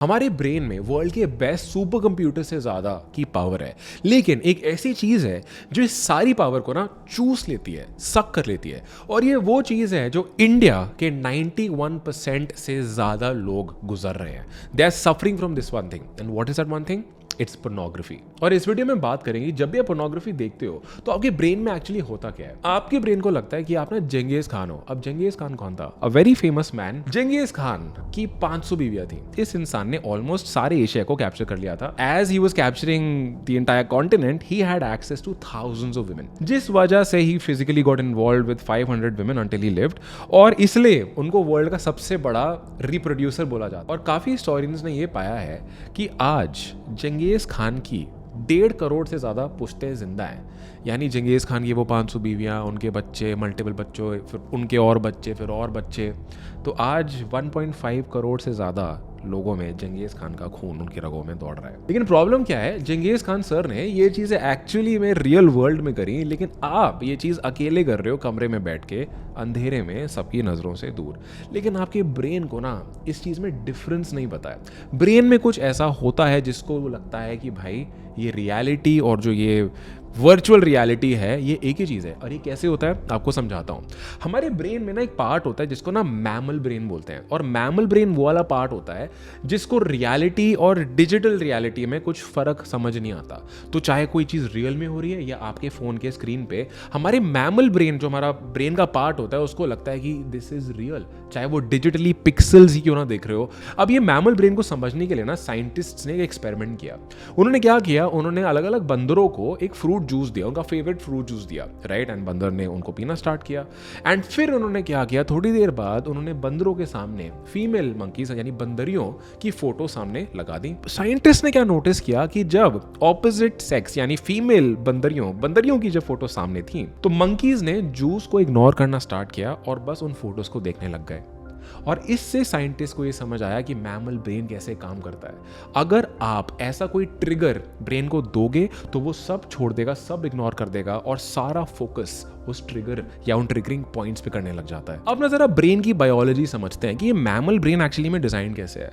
हमारे ब्रेन में वर्ल्ड के बेस्ट सुपर कंप्यूटर से ज़्यादा की पावर है, लेकिन एक ऐसी चीज़ है जो इस सारी पावर को ना चूस लेती है, सक कर लेती है। और ये वो चीज़ है जो इंडिया के 91% से ज़्यादा लोग गुजर रहे हैं। They are suffering from this one thing, and what is that one thing? It's pornography. और इस वीडियो में बात करेंगे जब भी आप पोर्नोग्राफी देखते हो तो आपके ब्रेन में एक्चुअली होता क्या है। आपके ब्रेन को लगता है कि आप ना जंगेज खान हो। अब जंगेज खान कौन था? A very famous man. Genghis Khan की 500 बीवियां थी। इस इंसान ने ऑलमोस्ट सारे एशिया को कैप्चर कर लिया था। As he was capturing the entire continent, he had access to thousands of women, जिस वजह से he physically got involved with 500 women until he lived. और इसलिए उनको वर्ल्ड का सबसे बड़ा रिप्रोड्यूसर बोला जाता है। और काफी हिस्टोरियंस ने यह पाया है कि आज जंगेज खान की 1.5 करोड़ से ज़्यादा पुश्तें जिंदा हैं। यानी जंगेज़ खान की वो 500 बीवियाँ, उनके बच्चे, मल्टीपल बच्चों, फिर उनके और बच्चे, फिर और बच्चे। तो आज 1.5 करोड़ से ज़्यादा लोगों में जंगेज़ खान का खून उनकी रगों में दौड़ रहा है। लेकिन प्रॉब्लम क्या है, जंगेज़ खान सर ने ये चीज़ें एक्चुअली में रियल वर्ल्ड में करी, लेकिन आप ये चीज़ अकेले कर रहे हो कमरे में बैठ के, अंधेरे में, सबकी नज़रों से दूर। लेकिन आपके ब्रेन को ना इस चीज़ में डिफरेंस नहीं पता है। ब्रेन में कुछ ऐसा होता है जिसको लगता है कि भाई ये रियलिटी और जो ये वर्चुअल रियलिटी है ये एक ही चीज़ है। और ये कैसे होता है आपको समझाता हूँ। हमारे ब्रेन में ना एक पार्ट होता है जिसको ना मैमल ब्रेन बोलते हैं। और मैमल ब्रेन वो वाला पार्ट होता है जिसको रियलिटी और डिजिटल रियलिटी में कुछ फ़र्क समझ नहीं आता। तो चाहे कोई चीज़ रियल में हो रही है या आपके फ़ोन के स्क्रीन पे, हमारे मैमल ब्रेन, जो हमारा ब्रेन का पार्ट होता है, उसको लगता है कि दिस इज़ रियल, चाहे वो डिजिटली पिक्सल्स ही क्यों ना देख रहे हो। अब ये मैमल ब्रेन को समझने के लिए ना साइंटिस्ट्स ने एक एक्सपेरिमेंट किया। उन्होंने क्या किया, उन्होंने अलग अलग बंदरों को एक फ्रूट जूस दिया, उनका फेवरेट फ्रूट जूस दिया, राइट। एंड बंदर ने उनको पीना स्टार्ट किया। एंड फिर उन्होंने क्या किया, थोड़ी देर बाद उन्होंने बंदरों के सामने फीमेल मंकीज यानी बंदरियों की फोटो सामने लगा दी। साइंटिस्ट ने क्या नोटिस किया कि जब ऑपोजिट सेक्स यानी फीमेल बंदरियों की जब फोटो सामने थी तो मंकीज ने जूस को इग्नोर करना स्टार्ट किया और बस उन फोटोज को देखने लग गए। और इससे साइंटिस्ट को ये समझ आया कि मैमल ब्रेन कैसे काम करता है। अगर आप ऐसा कोई ट्रिगर ब्रेन को दोगे तो वो सब छोड़ देगा, सब इग्नोर कर देगा और सारा फोकस उस ट्रिगर या उन ट्रिगरिंग पॉइंट्स पे करने लग जाता है। अब ना जरा ब्रेन की बायोलॉजी समझते हैं कि ये मैमल ब्रेन एक्चुअली में डिजाइन कैसे है।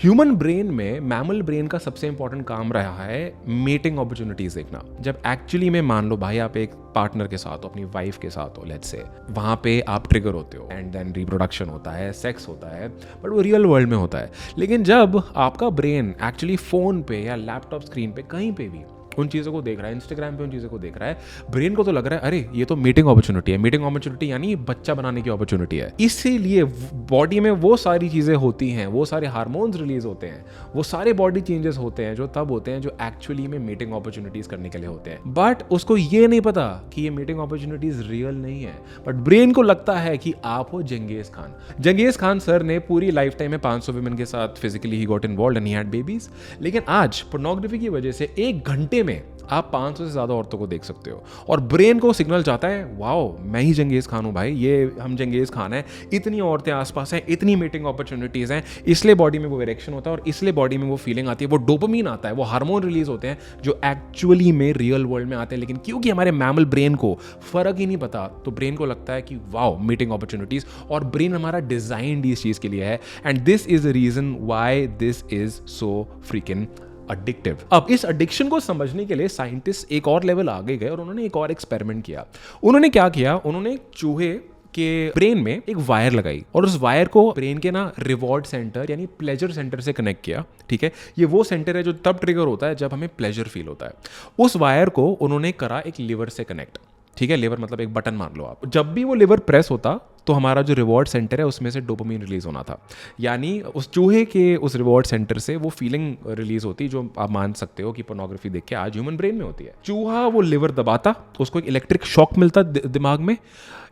ह्यूमन ब्रेन में मैमल ब्रेन का सबसे इंपॉर्टेंट काम रहा है मीटिंग अपॉर्चुनिटीज देखना। जब एक्चुअली में मान लो भाई आप एक पार्टनर के साथ हो, अपनी वाइफ के साथ हो, लेट्स से, वहां पे आप ट्रिगर होते हो एंड देन रिप्रोडक्शन होता है, सेक्स होता है, बट वो रियल वर्ल्ड में होता है। लेकिन जब आपका ब्रेन एक्चुअली फोन पे या लैपटॉप स्क्रीन पे कहीं पे भी उन चीज़ों को देख रहा है, इंस्टाग्राम पे उन चीज़ों को देख रहा है, ब्रेन को तो लग रहा है अरे ये तो मीटिंग अपॉर्चुनिटी है। मीटिंग अपॉर्चुनिटी यानी बच्चा बनाने की अपॉर्चुनिटी है। इसीलिए बॉडी में वो सारी चीज़ें होती हैं, वो सारे हार्मोन्स रिलीज होते हैं, वो सारे बॉडी चेंजेस होते हैं जो तब होते हैं जो एक्चुअली में मीटिंग अपॉर्चुनिटीज करने के लिए होते हैं। बट उसको ये नहीं पता कि ये मीटिंग अपॉर्चुनिटीज रियल नहीं है। बट ब्रेन को लगता है कि आप हो जंगेज खान। जंगेज खान सर ने पूरी लाइफ टाइम में 500 वुमेन के साथ physically he got involved and he had babies. लेकिन आज पोर्नोग्राफी की वजह से 1 घंटे में आप 500 से ज्यादा औरतों को देख सकते हो। और ब्रेन को सिग्नल जाता है वाओ मैं ही जंगेज खान हूं भाई, ये हम जंगेज खान हैं, इतनी औरतें आसपास हैं, इतनी मीटिंग अपॉर्चुनिटीज हैं। इसलिए बॉडी में वो इरेक्शन होता है और इसलिए बॉडी में वो फीलिंग आती है, वो डोपामीन आता है, वो हार्मोन रिलीज होते हैं जो एक्चुअली में रियल वर्ल्ड में आते हैं। लेकिन क्योंकि हमारे मैमल ब्रेन को फर्क ही नहीं पता तो ब्रेन को लगता है कि वाओ मीटिंग अपॉर्चुनिटीज। और ब्रेन हमारा डिजाइंड इस चीज के लिए है। And this is the reason why this is so freaking addictive. अब इस एडिक्शन को समझने के लिए साइंटिस्ट एक और लेवल आगे गए और उन्होंने एक और एक्सपेरिमेंट किया। उन्होंने क्या किया, उन्होंने चूहे के ब्रेन में एक वायर लगाई और उस वायर को ब्रेन के ना रिवॉर्ड सेंटर यानी प्लेजर सेंटर से कनेक्ट किया। ठीक है, ये वो सेंटर है जो तब ट्रिगर होता है जब हमें प्लेजर फील होता है। उस वायर को उन्होंने करा एक लिवर से कनेक्ट। ठीक है, लिवर मतलब एक बटन मान लो आप। जब भी वो लिवर प्रेस होता तो हमारा जो रिवॉर्ड सेंटर है उसमें से डोपामीन रिलीज होना था। यानी उस चूहे के उस रिवॉर्ड सेंटर से वो फीलिंग रिलीज होती जो आप मान सकते हो कि पोर्नोग्राफी देख के आज ह्यूमन ब्रेन में होती है। चूहा वो लिवर दबाता, उसको एक इलेक्ट्रिक शॉक मिलता दिमाग में।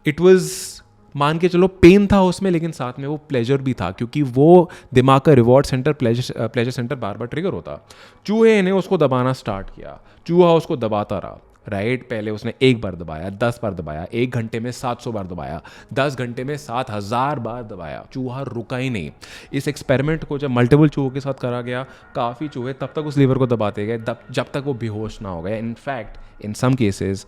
इट वाज, मान के चलो पेन था उसमें, लेकिन साथ में वो प्लेजर भी था क्योंकि वो दिमाग का रिवॉर्ड सेंटर प्लेजर सेंटर बार बार ट्रिगर होता। चूहे ने उसको दबाना स्टार्ट किया, चूहा उसको दबाता रहा, राइट। पहले उसने 1 बार दबाया, 10 बार दबाया, 1 घंटे में 700 बार दबाया, 10 घंटे में 7000 बार दबाया, चूहा रुका ही नहीं। इस एक्सपेरिमेंट को जब मल्टीपल चूहों के साथ करा गया, काफ़ी चूहे तब तक उस लीवर को दबाते गए जब तक वो बेहोश ना हो गए। इनफैक्ट इन सम केसेस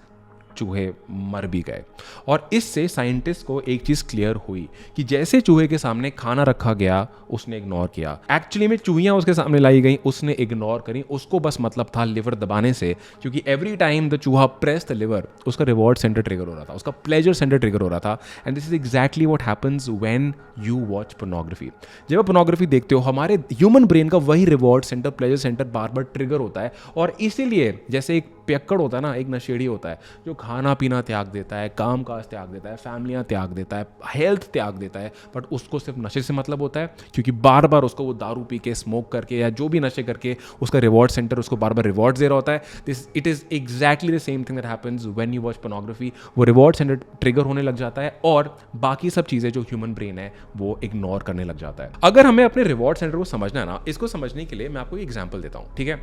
चूहे मर भी गए। और इससे साइंटिस्ट को एक चीज़ क्लियर हुई कि जैसे चूहे के सामने खाना रखा गया उसने इग्नोर किया, एक्चुअली में चूहियाँ उसके सामने लाई गई उसने इग्नोर करी। उसको बस मतलब था लिवर दबाने से, क्योंकि एवरी टाइम द चूहा प्रेस द लिवर उसका रिवॉर्ड सेंटर ट्रिगर हो रहा था, उसका प्लेजर सेंटर ट्रिगर हो रहा था। And this is exactly what happens when you watch pornography. जब आप पोर्नोग्राफी देखते हो हमारे ह्यूमन ब्रेन का वही रिवॉर्ड सेंटर, प्लेजर सेंटर बार बार ट्रिगर होता है। और इसीलिए जैसे एक पियक्कड़ होता है ना, एक नशेड़ी होता है जो खाना पीना त्याग देता है, काम काज त्याग देता है, फैमिलियाँ त्याग देता है, हेल्थ त्याग देता है, बट उसको सिर्फ नशे से मतलब होता है, क्योंकि बार बार उसको वो दारू पी के, स्मोक करके या जो भी नशे करके उसका रिवॉर्ड सेंटर उसको बार बार रिवॉर्ड दे रहा होता है। This it is exactly the same thing that happens when you watch pornography. वो रिवॉर्ड सेंटर ट्रिगर होने लग जाता है और बाकी सब चीज़ें जो ह्यूमन ब्रेन है वो इग्नोर करने लग जाता है। अगर हमें अपने रिवॉर्ड सेंटर को समझना है ना, इसको समझने के लिए मैं आपको एक एग्जाम्पल देता हूँ, ठीक है।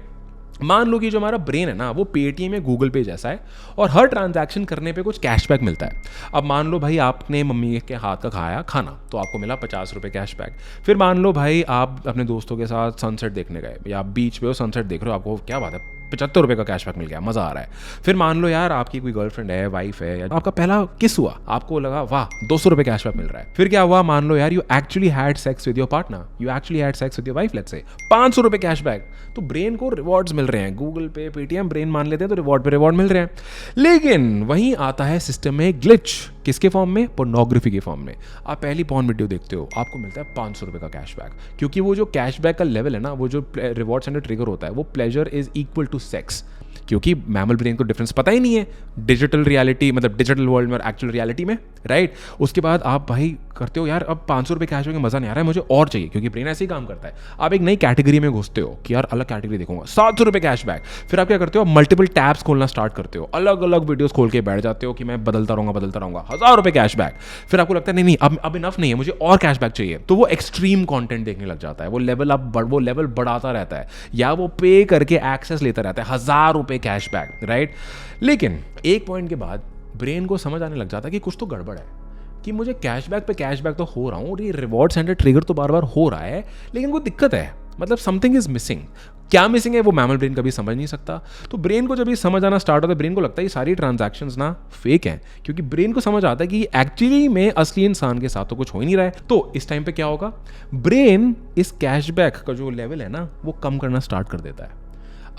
मान लो कि जो हमारा ब्रेन है ना वो पेटीएम या गूगल पे जैसा है और हर ट्रांजैक्शन करने पे कुछ कैशबैक मिलता है। अब मान लो भाई आपने मम्मी के हाथ का खाया खाना तो आपको मिला 50 रुपये कैशबैक। फिर मान लो भाई आप अपने दोस्तों के साथ सनसेट देखने गए या आप बीच पे हो सनसेट देख रहे हो, आपको क्या बात है 75 रुपये का कैशबैक मिल गया, मज़ा आ रहा है। फिर मान लो यार आपकी कोई गर्लफ्रेंड है, वाइफ है, या आपका पहला किस हुआ, आपको लगा वाह 200 रुपये कैशबैक मिल रहा है। फिर क्या हुआ, मान लो यार you actually had sex with your partner, you actually had sex with your wife, let's say 500 रुपये कैशबैक। तो ब्रेन को रिवॉर्ड्स मिल रहे हैं, गूगल पे पेटीएम ब्रेन मान लेते हैं तो रिवॉर्ड पे रिवॉर्ड मिल रहे हैं। लेकिन वहीं आता है सिस्टम में ग्लिच, किसके फॉर्म में, पोर्नोग्राफी के फॉर्म में। आप पहली पॉर्न वीडियो देखते हो आपको मिलता है 500 रुपये का कैशबैक, क्योंकि वो जो कैशबैक का लेवल है ना, वो जो रिवॉर्ड सेंटर ट्रिगर होता है वो pleasure is equal to sex, क्योंकि मैमल ब्रेन को डिफरेंस पता ही नहीं है डिजिटल रियलिटी मतलब डिजिटल वर्ल्ड में और एक्चुअल रियलिटी में, राइट। उसके बाद आप भाई करते हो यार अब 500 रुपये कैश में मज़ा नहीं आ रहा है, मुझे और चाहिए, क्योंकि ब्रेन ऐसे ही काम करता है। आप एक नई कैटेगरी में घुसते हो कि यार अलग कैटेगरी देखूंगा, 700 रुपये कैशबैक। फिर आप क्या करते हो, मल्टीपल टैब्स खोलना स्टार्ट करते हो, अलग अलग वीडियोस खोल के बैठ जाते हो कि मैं बदलता रहूंगा 1000 रुपये कैशबैक। फिर आपको लगता है नहीं अब इनफ नहीं है, मुझे और कैशबैक चाहिए, तो वो एक्सट्रीम कंटेंट देखने लग जाता है। वो लेवल बढ़ाता रहता है या वो पे करके एक्सेस लेता रहता है, 1000 रुपये कैशबैक, राइट। लेकिन एक पॉइंट के बाद ब्रेन को समझ आने लग जाता है कि कुछ तो गड़बड़ है, कि मुझे कैशबैक पे कैशबैक तो हो रहा हूँ और ये रिवॉर्ड सेंटर ट्रिगर तो बार बार हो रहा है, लेकिन कोई दिक्कत है, मतलब समथिंग इज मिसिंग। क्या मिसिंग है वो मैमल ब्रेन कभी समझ नहीं सकता। तो ब्रेन को जब ये समझ आना स्टार्ट होता है, ब्रेन को लगता है ये सारी ट्रांजैक्शंस ना फेक हैं, क्योंकि ब्रेन को समझ आता है कि एक्चुअली में असली इंसान के साथ तो कुछ हो ही नहीं रहा है। तो इस टाइम पे क्या होगा, ब्रेन इस कैशबैक का जो लेवल है ना वो कम करना स्टार्ट कर देता है।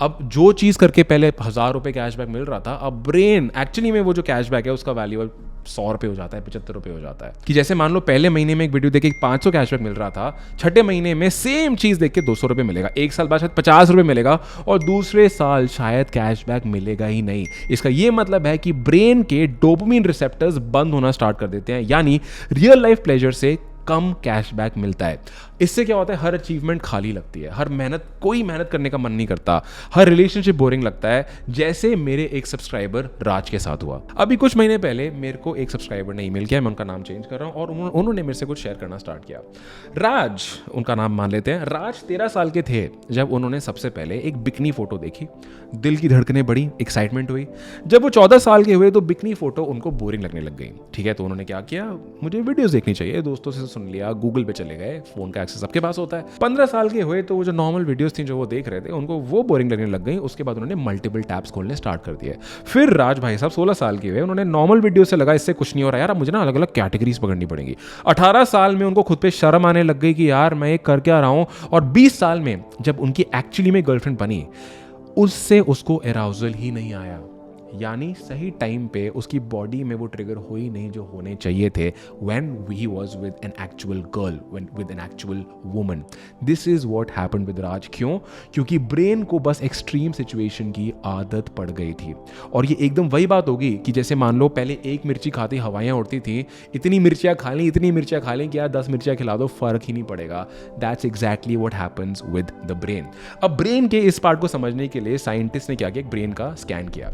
अब जो चीज़ करके पहले 1000 रुपये कैशबैक मिल रहा था, अब ब्रेन एक्चुअली में वो जो कैशबैक है उसका वैल्यू 100 रुपये हो जाता है, 75 रुपये हो जाता है। कि जैसे मान लो पहले महीने में एक वीडियो देख के 500 कैशबैक मिल रहा था, छठे महीने में सेम चीज़ देख के 200 रुपये मिलेगा, एक साल बाद शायद 50 रुपये मिलेगा और दूसरे साल शायद कैशबैक मिलेगा ही नहीं। इसका ये मतलब है कि ब्रेन के डोपामिन रिसेप्टर्स बंद होना स्टार्ट कर देते हैं, यानी रियल लाइफ प्लेजर से कम कैशबैक मिलता है। इससे क्या होता है, हर अचीवमेंट खाली लगती है, हर मेहनत, कोई मेहनत करने का मन नहीं करता, हर रिलेशनशिप बोरिंग लगता है, जैसे मेरे एक सब्सक्राइबर राज के साथ हुआ। अभी कुछ महीने पहले मेरे को एक सब्सक्राइबर ने ईमेल किया, मैं उनका नाम चेंज कर रहा हूँ, और उन्होंने मेरे से कुछ शेयर करना स्टार्ट किया। राज उनका नाम मान लेते हैं। राज 13 साल के थे जब उन्होंने सबसे पहले एक बिकनी फोटो देखी, दिल की धड़कनें बढ़ी, एक्साइटमेंट हुई। जब वो 14 साल के हुए तो बिकनी फोटो उनको बोरिंग लगने लग गई, ठीक है। तो उन्होंने क्या किया, मुझे वीडियोस देखनी चाहिए, दोस्तों से सुन लिया, गूगल पे चले गए, फोन का एक्सेस सबके पास होता है। 15 साल के हुए तो वो जो नॉर्मल वीडियोस थी जो वो देख रहे थे उनको वो बोरिंग लगने लग गई। उसके बाद उन्होंने मल्टीपल टैब्स खोलने स्टार्ट कर दिए। फिर राज भाई साहब 16 साल के हुए, उन्होंने नॉर्मल वीडियो से लगा इससे कुछ नहीं हो रहा यार, अब मुझे ना अलग अलग कैटेगरीज पकड़नी पड़ेगी। 18 साल में उनको खुद पे शर्म आने लग गई कि यार मैं ये कर क्या रहा हूँ, और 20 साल में जब उनकी एक्चुअली में गर्लफ्रेंड बनी उससे उसको एराउजल ही नहीं आया, यानी सही टाइम पे उसकी बॉडी में वो ट्रिगर हो ही नहीं जो होने चाहिए थे when he was with an actual girl, with an actual woman. This is what happened with राज। क्यों? क्योंकि ब्रेन को बस एक्सट्रीम सिचुएशन की आदत पड़ गई थी। और ये एकदम वही बात होगी कि जैसे मान लो पहले एक मिर्ची खाती हवाइयाँ उड़ती थी, इतनी मिर्चियाँ खा लें कि यार 10 मिर्चियाँ खिला दो फर्क ही नहीं पड़ेगा। That's exactly what happens with the brain। अब ब्रेन के इस पार्ट को समझने के लिए साइंटिस्ट ने क्या किया, ब्रेन का स्कैन किया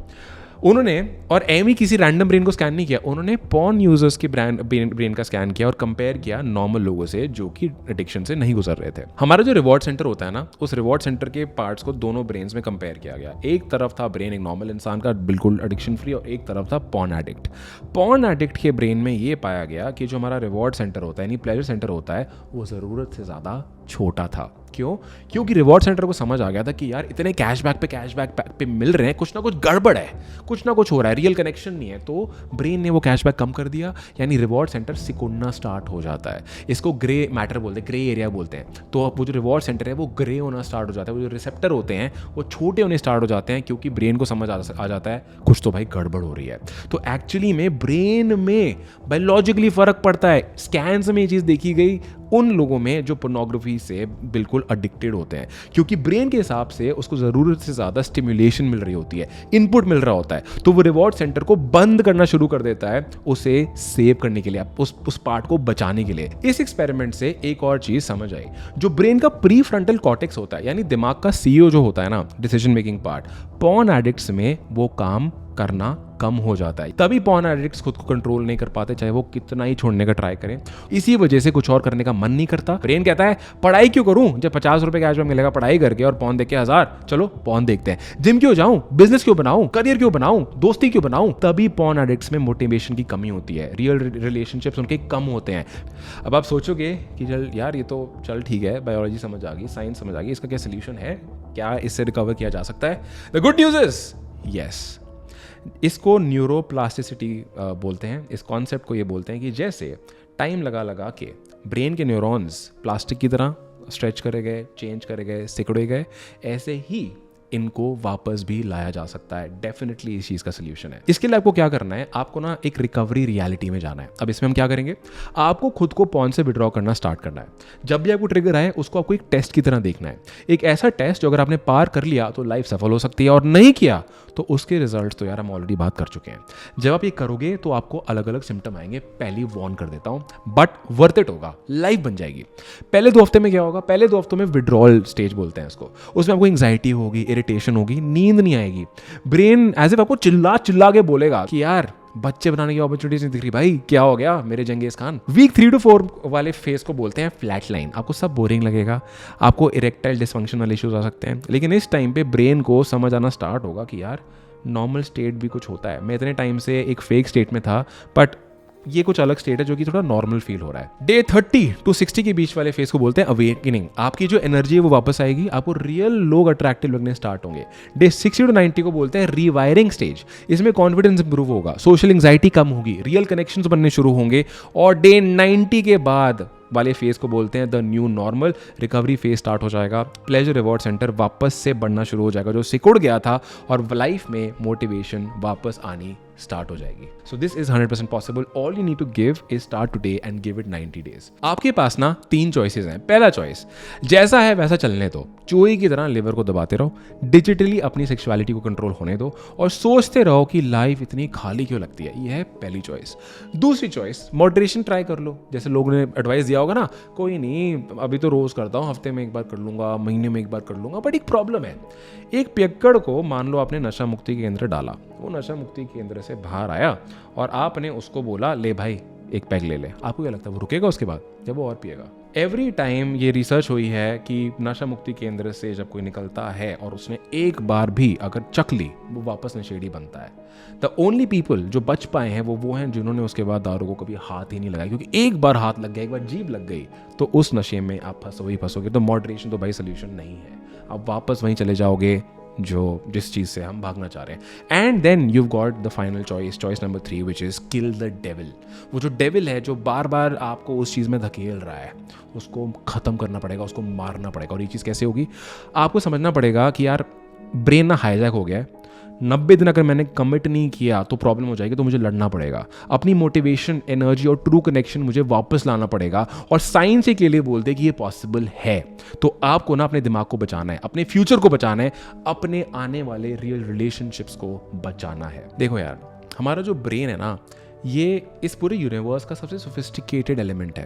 उन्होंने, और एम ही किसी रैंडम ब्रेन को स्कैन नहीं किया, उन्होंने पॉर्न यूजर्स के ब्रेन का स्कैन किया और कंपेयर किया नॉर्मल लोगों से जो कि एडिक्शन से नहीं गुजर रहे थे। हमारा जो रिवॉर्ड सेंटर होता है ना, उस रिवॉर्ड सेंटर के पार्ट्स को दोनों ब्रेन्स में कंपेयर किया गया। एक तरफ था ब्रेन एक नॉर्मल इंसान का बिल्कुल एडिक्शन फ्री, और एक तरफ था पॉर्न एडिक्ट। पॉर्न एडिक्ट के ब्रेन में ये पाया गया कि जो हमारा रिवॉर्ड सेंटर होता है यानी प्लेजर सेंटर होता है वो ज़रूरत से ज़्यादा छोटा था। क्यों? क्योंकि रिवॉर्ड सेंटर को समझ आ गया था कि यार इतने कैशबैक पे मिल रहे हैं, कुछ ना कुछ गड़बड़ है, कुछ ना कुछ हो रहा है, रियल कनेक्शन नहीं है। तो ब्रेन ने वो कैशबैक कम कर दिया, यानी रिवॉर्ड सेंटर सिकुड़ना स्टार्ट हो जाता है। इसको ग्रे मैटर बोलते हैं, ग्रे एरिया बोलते हैं। तो वो जो रिवॉर्ड सेंटर है वो ग्रे होना स्टार्ट हो जाता है, वो जो रिसेप्टर होते हैं वो छोटे होने स्टार्ट हो जाते हैं, क्योंकि ब्रेन को समझ आ जाता है कुछ तो भाई गड़बड़ हो रही है। तो एक्चुअली में ब्रेन में बायोलॉजिकली फर्क पड़ता है। स्कैन्स में ये चीज़ देखी गई उन लोगों में जो पोर्नोग्राफी से बिल्कुल एडिक्टेड होते हैं, क्योंकि ब्रेन के हिसाब से उसको ज़रूरत से ज़्यादा स्टिमुलेशन मिल रही होती है, इनपुट मिल रहा होता है, तो वो रिवॉर्ड सेंटर को बंद करना शुरू कर देता है उसे सेव करने के लिए, उस पार्ट को बचाने के लिए। इस एक्सपेरिमेंट से एक और चीज़ समझ आई, जो ब्रेन का प्री फ्रंटल कॉर्टेक्स होता है, यानी दिमाग का सीईओ जो होता है ना, decision making part, porn addicts में वो काम करना कम हो जाता है। तभी पॉर्न एडिक्ट्स खुद को कंट्रोल नहीं कर पाते, चाहे वो कितना ही छोड़ने का ट्राई करें। इसी वजह से कुछ और करने का मन नहीं करता। ब्रेन कहता है पढ़ाई क्यों करूं, जब 50 रुपए कैशबैक मिलेगा पढ़ाई करके और पॉर्न देख के 1000, चलो पॉर्न देखते हैं। जिम क्यों जाऊं, बिजनेस क्यों बनाऊं, करियर क्यों बनाऊं, दोस्ती क्यों बनाऊं। तभी पॉर्न एडिक्ट्स में मोटिवेशन की कमी होती है, रियल रिलेशनशिप्स उनके कम होते हैं। अब आप सोचोगे कि चल यार ये तो चल ठीक है, बायोलॉजी समझ आ गई, साइंस समझ आ गई, इसका क्या सोल्यूशन है, क्या इससे रिकवर किया जा सकता है? The good news is yes, इसको न्यूरोप्लास्टिसिटी बोलते हैं। इस कॉन्सेप्ट को ये बोलते हैं कि जैसे टाइम लगा लगा के ब्रेन के न्यूरॉन्स प्लास्टिक की तरह स्ट्रेच करे गए, चेंज करे गए, सिकुड़े गए, ऐसे ही इनको वापस भी लाया जा सकता है। डेफिनेटली इस चीज़ का सोल्यूशन है। इसके लिए आपको क्या करना है, आपको ना एक रिकवरी रियलिटी में जाना है। अब इसमें हम क्या करेंगे, आपको खुद को पॉर्न से विड्रॉ करना स्टार्ट करना है। जब भी आपको ट्रिगर आए उसको आपको एक टेस्ट की तरह देखना है, एक ऐसा टेस्ट जो अगर आपने पार कर लिया तो लाइफ सफल हो सकती है, और नहीं किया तो उसके रिजल्ट तो यार हम ऑलरेडी बात कर चुके हैं। जब आप ये करोगे तो आपको अलग अलग सिम्टम आएंगे, पहले वार्न कर देता हूं, बट वर्थ इट होगा, लाइफ बन जाएगी। पहले 2 हफ्ते में क्या होगा, पहले 2 हफ्तों में विड्रॉल स्टेज बोलते हैं इसको, उसमें आपको एंग्जाइटी होगी, इरिटेशन होगी, नींद नहीं आएगी। ब्रेन एज इफ आपको चिल्ला चिल्ला के बोलेगा कि यार बच्चे बनाने की अपॉर्चुनिटीज नहीं दिख रही, भाई क्या हो गया मेरे जंगेज खान। वीक 3 to 4 वाले फेज को बोलते हैं फ्लैट लाइन। आपको सब बोरिंग लगेगा, आपको इरेक्टाइल डिसफंक्शन वाले इश्यूज आ सकते हैं, लेकिन इस टाइम पे ब्रेन को समझ आना स्टार्ट होगा कि यार नॉर्मल स्टेट भी कुछ होता है। मैं इतने टाइम से एक फेक स्टेट में था, बट ये कुछ अलग स्टेट है जो कि थोड़ा नॉर्मल फील हो रहा है। डे 30 to 60 के बीच वाले फेज को बोलते हैं अवेकनिंग। आपकी जो एनर्जी है वो वापस आएगी, आपको रियल लोग अट्रैक्टिव लगने स्टार्ट होंगे। डे 60 to 90 को बोलते हैं रीवायरिंग स्टेज। इसमें कॉन्फिडेंस इंप्रूव होगा, सोशल एंग्जाइटी कम होगी, रियल कनेक्शंस बनने शुरू होंगे। और डे 90 के बाद वाले फेज को बोलते हैं the new normal. Recovery phase start हो जाएगा, प्लेजर रिवॉर्ड सेंटर वापस से बढ़ना शुरू हो जाएगा जो सिकुड़ गया था, और लाइफ में मोटिवेशन वापस आनी स्टार्ट हो जाएगी। So this is 100% possible. All you need to give is start today and give it 90 days. आपके पास ना 3 चॉइसेस हैं। पहला चॉइस, जैसा है वैसा चलने दो, चोई की तरह लिवर को दबाते रहो, डिजिटली अपनी सेक्सुअलिटी को कंट्रोल होने दो, और सोचते रहो कि लाइफ इतनी खाली क्यों लगती है। ये है पहली चॉइस। दूसरी चॉइस, मॉडरेशन ट्राई कर लो। जैसे लोगों ने एडवाइस दिया होगा ना, कोई नहीं अभी तो रोज करता हूँ, हफ्ते में एक बार कर लूंगा, महीने में एक बार कर लूंगा। बट एक प्रॉब्लम है, एक पियक्कड़ को मान लो आपने नशा मुक्ति केंद्र डाला, वो नशा मुक्ति केंद्र से बाहर आया और आपने उसको बोला ले भाई एक पैग ले ले, आपको क्या लगता है वो रुकेगा उसके बाद, जब वो और पिएगा? एवरी टाइम ये रिसर्च हुई है कि नशा मुक्ति केंद्र से जब कोई निकलता है और उसने एक बार भी अगर चख ली, वो वापस नशेड़ी बनता है। द ओनली पीपल जो बच पाए हैं वो हैं जिन्होंने उसके बाद दारू को कभी हाथ ही नहीं लगाया, क्योंकि एक बार हाथ लग गया, एक बार जीभ लग गई तो उस नशे में आप फंसोगे। तो मॉडरेशन तो भाई सोल्यूशन नहीं है, आप वापस वहीं चले जाओगे जिस चीज़ से हम भागना चाह रहे हैं। And then you got the final choice number 3, which is kill the devil. वो जो डेविल है जो बार बार आपको उस चीज़ में धकेल रहा है, उसको ख़त्म करना पड़ेगा, उसको मारना पड़ेगा। और ये चीज़ कैसे होगी, आपको समझना पड़ेगा कि यार ब्रेन ना हाईजैक हो गया है, 90 दिन अगर मैंने कमिट नहीं किया तो प्रॉब्लम हो जाएगी, तो मुझे लड़ना पड़ेगा, अपनी मोटिवेशन, एनर्जी और ट्रू कनेक्शन मुझे वापस लाना पड़ेगा। और साइंस के लिए बोलते हैं कि ये पॉसिबल है। तो आपको ना अपने दिमाग को बचाना है, अपने फ्यूचर को बचाना है, अपने आने वाले रियल रिलेशनशिप्स को बचाना है। देखो यार, हमारा जो ब्रेन है ना, ये इस पूरे यूनिवर्स का सबसे सोफिस्टिकेटेड एलिमेंट है।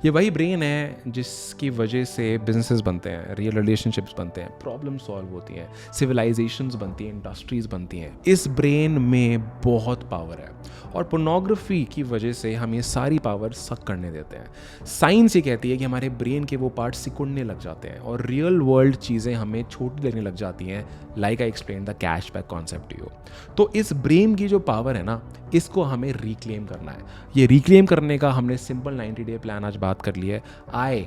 ये वही ब्रेन है जिसकी वजह से बिजनेसेस बनते हैं, रियल रिलेशनशिप्स बनते हैं, प्रॉब्लम सॉल्व होती हैं, सिविलाइजेशंस बनती हैं, इंडस्ट्रीज बनती हैं। इस ब्रेन में बहुत पावर है और पोर्नोग्राफी की वजह से हम ये सारी पावर सक करने देते हैं। साइंस ये कहती है कि हमारे ब्रेन के वो पार्ट सिकुड़ने लग जाते हैं और रियल वर्ल्ड चीज़ें हमें छोटी लगने लग जाती हैं। Like I explain the cashback concept to you. तो इस ब्रेन की जो पावर है ना, इसको हमें रिक्लेम करना है। ये रिक्लेम करने का हमने सिंपल 90 डे प्लान आज बात कर लिया है। I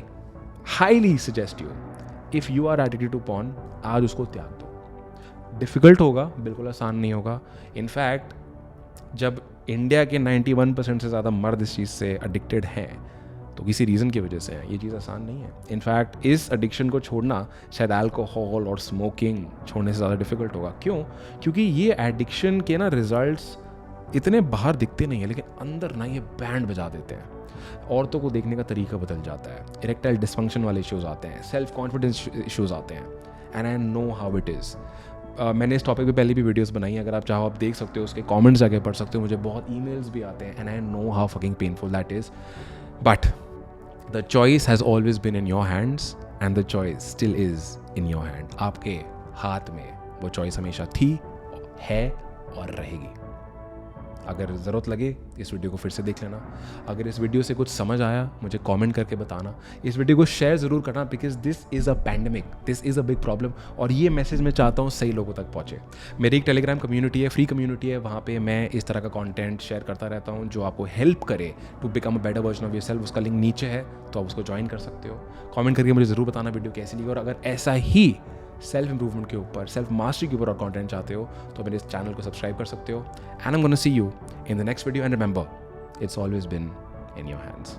highly suggest you if you are addicted to porn, आज उसको त्याग दो। डिफ़िकल्ट होगा, बिल्कुल आसान नहीं होगा। इनफैक्ट जब इंडिया के 91% से ज़्यादा मर्द इस चीज़ से एडिक्टेड हैं तो किसी रीज़न की वजह से है। ये चीज़ आसान नहीं है। इनफैक्ट इस एडिक्शन को छोड़ना शायद अल्कोहल और स्मोकिंग छोड़ने से ज़्यादा डिफ़िकल्ट होगा। क्यों? क्योंकि ये एडिक्शन के ना रिजल्ट्स इतने बाहर दिखते नहीं है, लेकिन अंदर ना ये बैंड बजा देते हैं। औरतों को देखने का तरीका बदल जाता है, इरेक्टाइल डिस्फंक्शन वाले इश्यूज़ आते हैं, सेल्फ कॉन्फिडेंस इश्यूज़ आते हैं। And I know how it is. मैंने इस टॉपिक पे पहले भी वीडियोस बनाई हैं, अगर आप चाहो आप देख सकते हो, उसके कमेंट्स जाके पढ़ सकते हो। मुझे बहुत ईमेल्स भी आते हैं, and I know how fucking painful that is. But the choice has always been in your hands and the choice still is in your hand. आपके हाथ में वो चॉइस हमेशा थी, है और रहेगी। अगर ज़रूरत लगे इस वीडियो को फिर से देख लेना। अगर इस वीडियो से कुछ समझ आया मुझे कमेंट करके बताना। इस वीडियो को शेयर ज़रूर करना, because this is a pandemic, this is a big problem. और ये मैसेज मैं चाहता हूँ सही लोगों तक पहुँचे। मेरी एक टेलीग्राम कम्युनिटी है, फ्री कम्युनिटी है, वहाँ पे मैं इस तरह का कंटेंट शेयर करता रहता हूँ जो आपको हेल्प करे to become a better version of yourself. उसका लिंक नीचे है, तो आप उसको ज्वाइन कर सकते हो। कमेंट करके मुझे ज़रूर बताना वीडियो कैसी लगी। और अगर ऐसा ही सेल्फ इंप्रूवमेंट के ऊपर, सेल्फ मास्टरी के ऊपर और कंटेंट चाहते हो तो मेरे इस चैनल को सब्सक्राइब कर सकते हो। And I am gonna see you in the next video, and remember, it's always been in your hands.